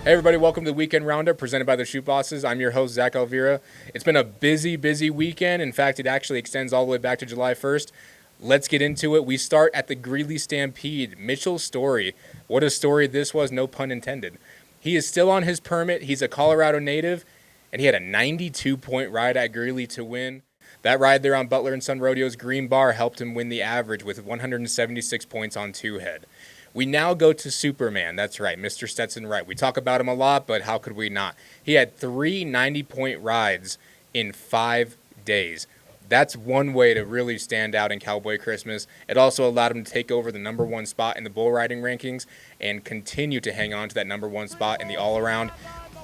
Hey everybody, welcome to the Weekend Roundup presented by the Chute Bosses. I'm your host, Zach Elvira. It's been a busy weekend. In fact, it actually extends all the way back to July 1st. Let's get into it. We start at the Greeley Stampede. Mitchell's story. What a story this was, no pun intended. He is still on his permit. He's a Colorado native, and he had a 92-point ride at Greeley to win. That ride there on Butler & Son Rodeo's green bar helped him win the average with 176 points on two head. We now go to Superman. That's right, Mr. Stetson Wright. We talk about him a lot, but how could we not? He had three 90-point rides in 5 days. That's one way to really stand out in Cowboy Christmas. It also allowed him to take over the number one spot in the bull riding rankings and continue to hang on to that number one spot in the all-around.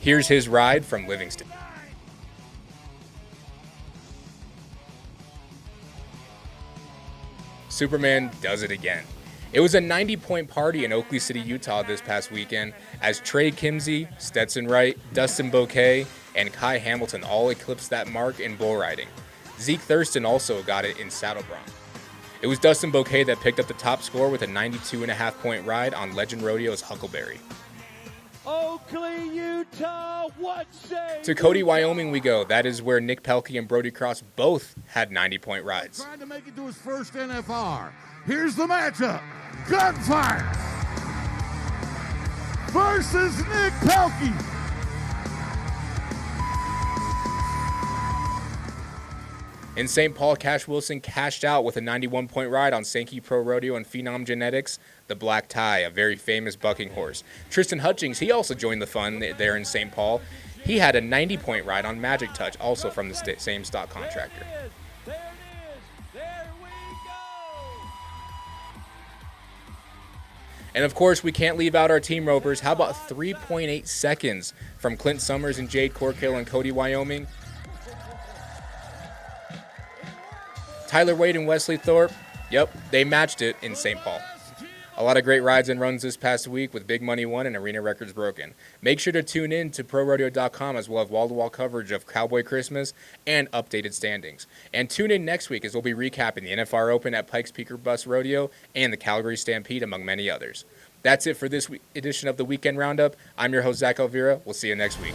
Here's his ride from Livingston. Superman does it again. It was a 90-point party in Oakley City, Utah this past weekend as Trey Kimsey, Stetson Wright, Dustin Boquet, and Kai Hamilton all eclipsed that mark in bull riding. Zeke Thurston also got it in saddle bronc. It was Dustin Boquet that picked up the top score with a 92.5-point ride on Legend Rodeo's Huckleberry. Oakley, Utah, what say? To Cody, Wyoming we go. That is where Nick Pelkey and Brody Cross both had 90-point rides. Trying to make it to his first NFR. Here's the matchup. Gunfire versus Nick Pelkey. In St. Paul, Cash Wilson cashed out with a 91-point ride on Sankey PRORODEO and Phenom Genetics, the Black Tie, a very famous bucking horse. Tristan Hutchings, he also joined the fun there in St. Paul. He had a 90-point ride on Magic Touch, also from the same stock contractor. There it is. There we go. And of course, we can't leave out our team ropers. How about 3.8 seconds from Clint Summers and Jade Corkill and Cody, Wyoming? Tyler Wade and Wesley Thorpe, yep, they matched it in St. Paul. A lot of great rides and runs this past week with big money won and arena records broken. Make sure to tune in to PRORODEO.com as well as wall-to-wall coverage of Cowboy Christmas and updated standings. And tune in next week as we'll be recapping the NFR Open at Pikes Peak Bus Rodeo and the Calgary Stampede, among many others. That's it for this edition of the Weekend Roundup. I'm your host, Zach Elvira. We'll see you next week.